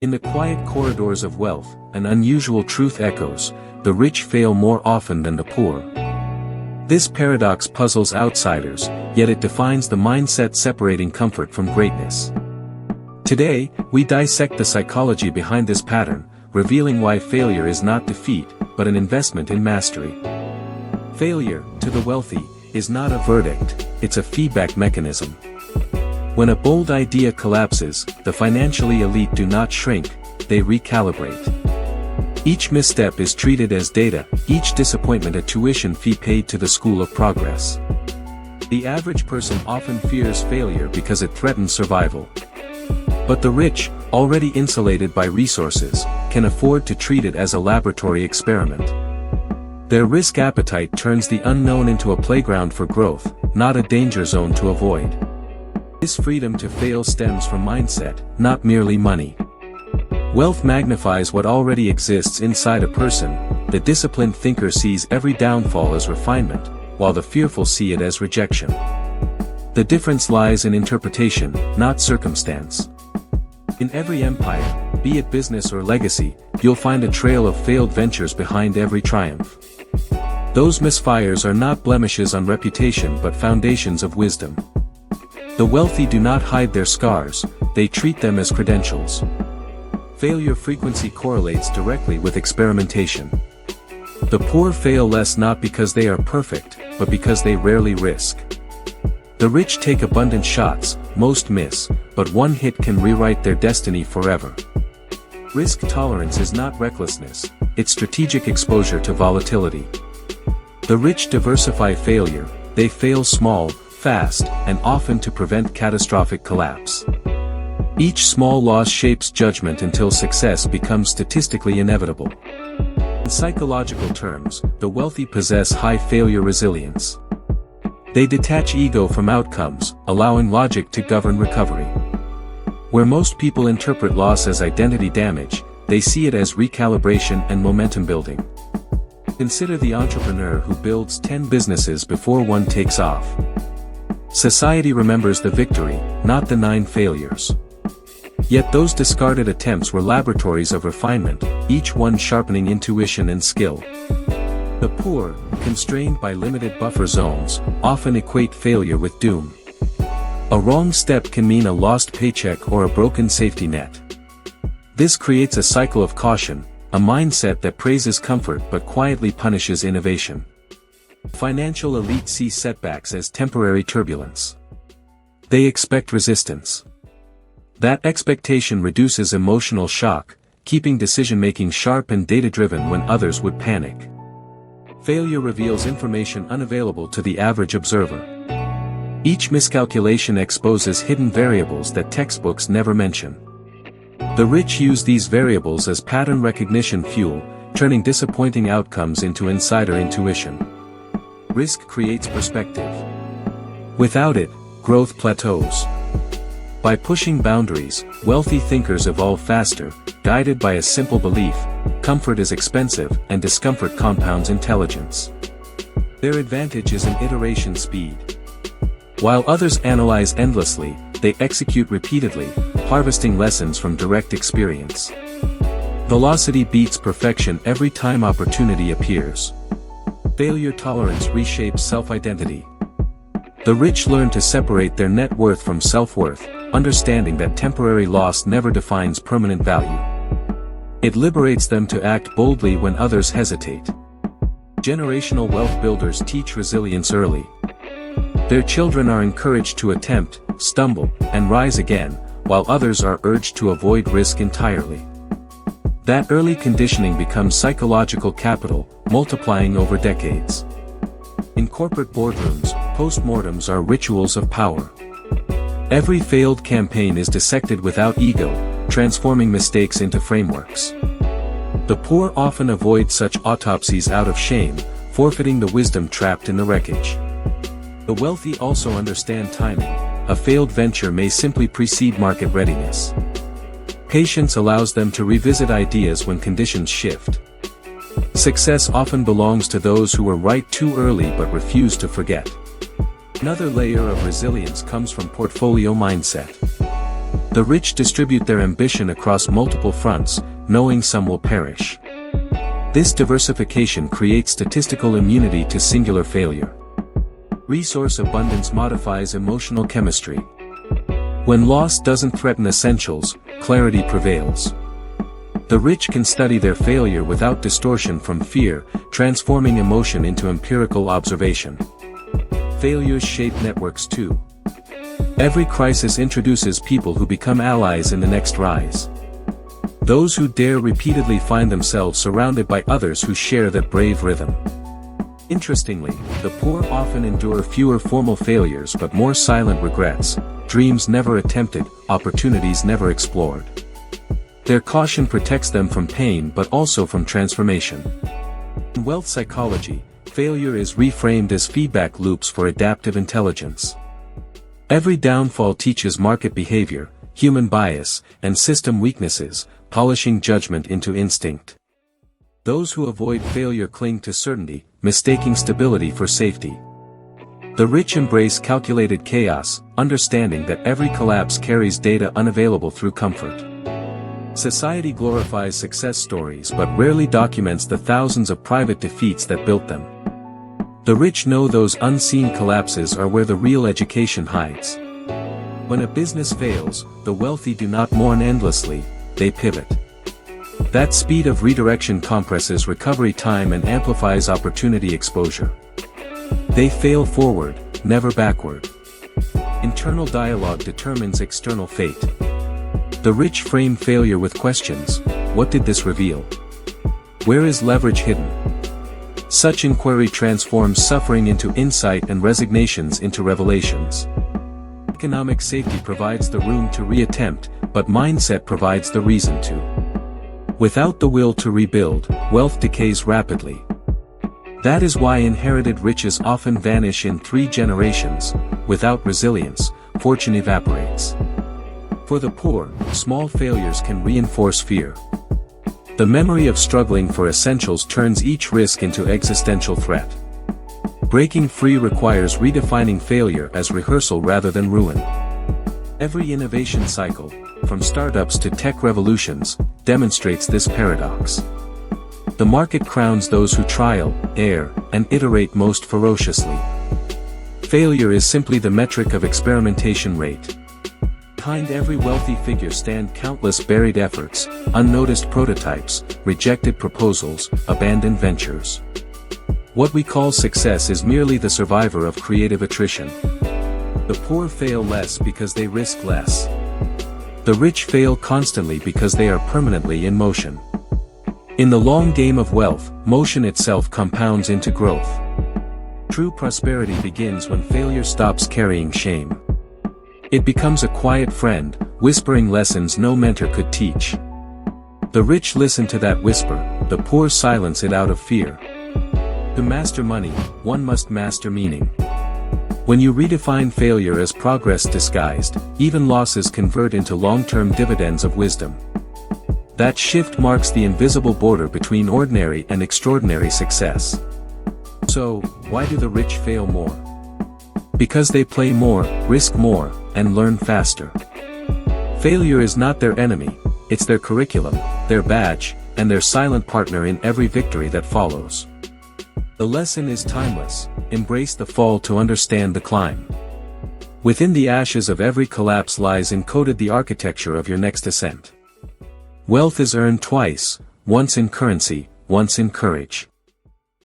In the quiet corridors of wealth, an unusual truth echoes: the rich fail more often than the poor. This paradox puzzles outsiders, yet it defines the mindset separating comfort from greatness. Today, we dissect the psychology behind this pattern, revealing why failure is not defeat, but an investment in mastery. Failure, to the wealthy, is not a verdict, it's a feedback mechanism. When a bold idea collapses, the financially elite do not shrink, they recalibrate. Each misstep is treated as data, each disappointment a tuition fee paid to the school of progress. The average person often fears failure because it threatens survival. But the rich, already insulated by resources, can afford to treat it as a laboratory experiment. Their risk appetite turns the unknown into a playground for growth, not a danger zone to avoid. This freedom to fail stems from mindset, not merely money. Wealth magnifies what already exists inside a person. The disciplined thinker sees every downfall as refinement, while the fearful see it as rejection. The difference lies in interpretation, not circumstance. In every empire, be it business or legacy, you'll find a trail of failed ventures behind every triumph. Those misfires are not blemishes on reputation but foundations of wisdom. The wealthy do not hide their scars, they treat them as credentials. Failure frequency correlates directly with experimentation. The poor fail less not because they are perfect, but because they rarely risk. The rich take abundant shots, most miss, but one hit can rewrite their destiny forever. Risk tolerance is not recklessness, it's strategic exposure to volatility. The rich diversify failure, they fail small, fast, and often to prevent catastrophic collapse. Each small loss shapes judgment until success becomes statistically inevitable. In psychological terms, the wealthy possess high failure resilience. They detach ego from outcomes, allowing logic to govern recovery. Where most people interpret loss as identity damage, they see it as recalibration and momentum building. Consider the entrepreneur who builds 10 businesses before one takes off. Society remembers the victory, not the 9 failures. Yet those discarded attempts were laboratories of refinement, each one sharpening intuition and skill. The poor, constrained by limited buffer zones, often equate failure with doom. A wrong step can mean a lost paycheck or a broken safety net. This creates a cycle of caution, a mindset that praises comfort but quietly punishes innovation. Financial elite see setbacks as temporary turbulence. They expect resistance. That expectation reduces emotional shock, keeping decision-making sharp and data-driven when others would panic. Failure reveals information unavailable to the average observer. Each miscalculation exposes hidden variables that textbooks never mention. The rich use these variables as pattern recognition fuel, turning disappointing outcomes into insider intuition. Risk creates perspective. Without it, growth plateaus. By pushing boundaries, wealthy thinkers evolve faster, guided by a simple belief: comfort is expensive and discomfort compounds intelligence. Their advantage is in iteration speed. While others analyze endlessly, they execute repeatedly, harvesting lessons from direct experience. Velocity beats perfection every time opportunity appears. Failure tolerance reshapes self-identity. The rich learn to separate their net worth from self-worth, understanding that temporary loss never defines permanent value. It liberates them to act boldly when others hesitate. Generational wealth builders teach resilience early. Their children are encouraged to attempt, stumble, and rise again, while others are urged to avoid risk entirely. That early conditioning becomes psychological capital, multiplying over decades. In corporate boardrooms, postmortems are rituals of power. Every failed campaign is dissected without ego, transforming mistakes into frameworks. The poor often avoid such autopsies out of shame, forfeiting the wisdom trapped in the wreckage. The wealthy also understand timing. A failed venture may simply precede market readiness. Patience allows them to revisit ideas when conditions shift. Success often belongs to those who were right too early but refuse to forget. Another layer of resilience comes from portfolio mindset. The rich distribute their ambition across multiple fronts, knowing some will perish. This diversification creates statistical immunity to singular failure. Resource abundance modifies emotional chemistry. When loss doesn't threaten essentials, clarity prevails. The rich can study their failure without distortion from fear, transforming emotion into empirical observation. Failures shape networks too. Every crisis introduces people who become allies in the next rise. Those who dare repeatedly find themselves surrounded by others who share that brave rhythm. Interestingly, the poor often endure fewer formal failures but more silent regrets, dreams never attempted, opportunities never explored. Their caution protects them from pain but also from transformation. In wealth psychology, failure is reframed as feedback loops for adaptive intelligence. Every downfall teaches market behavior, human bias, and system weaknesses, polishing judgment into instinct. Those who avoid failure cling to certainty, mistaking stability for safety. The rich embrace calculated chaos, understanding that every collapse carries data unavailable through comfort. Society glorifies success stories but rarely documents the thousands of private defeats that built them. The rich know those unseen collapses are where the real education hides. When a business fails, the wealthy do not mourn endlessly, they pivot. That speed of redirection compresses recovery time and amplifies opportunity exposure. They fail forward, never backward. Internal dialogue determines external fate. The rich frame failure with questions: what did this reveal? Where is leverage hidden? Such inquiry transforms suffering into insight and resignations into revelations. Economic safety provides the room to reattempt, but mindset provides the reason to. Without the will to rebuild, wealth decays rapidly. That is why inherited riches often vanish in 3 generations. Without resilience, fortune evaporates. For the poor, small failures can reinforce fear. The memory of struggling for essentials turns each risk into existential threat. Breaking free requires redefining failure as rehearsal rather than ruin. Every innovation cycle, from startups to tech revolutions, demonstrates this paradox. The market crowns those who trial, err, and iterate most ferociously. Failure is simply the metric of experimentation rate. Behind every wealthy figure stand countless buried efforts, unnoticed prototypes, rejected proposals, abandoned ventures. What we call success is merely the survivor of creative attrition. The poor fail less because they risk less. The rich fail constantly because they are permanently in motion. In the long game of wealth, motion itself compounds into growth. True prosperity begins when failure stops carrying shame. It becomes a quiet friend, whispering lessons no mentor could teach. The rich listen to that whisper, the poor silence it out of fear. To master money, one must master meaning. When you redefine failure as progress disguised, even losses convert into long-term dividends of wisdom. That shift marks the invisible border between ordinary and extraordinary success. So, why do the rich fail more? Because they play more, risk more, and learn faster. Failure is not their enemy, it's their curriculum, their badge, and their silent partner in every victory that follows. The lesson is timeless: embrace the fall to understand the climb. Within the ashes of every collapse lies encoded the architecture of your next ascent. Wealth is earned twice, once in currency, once in courage.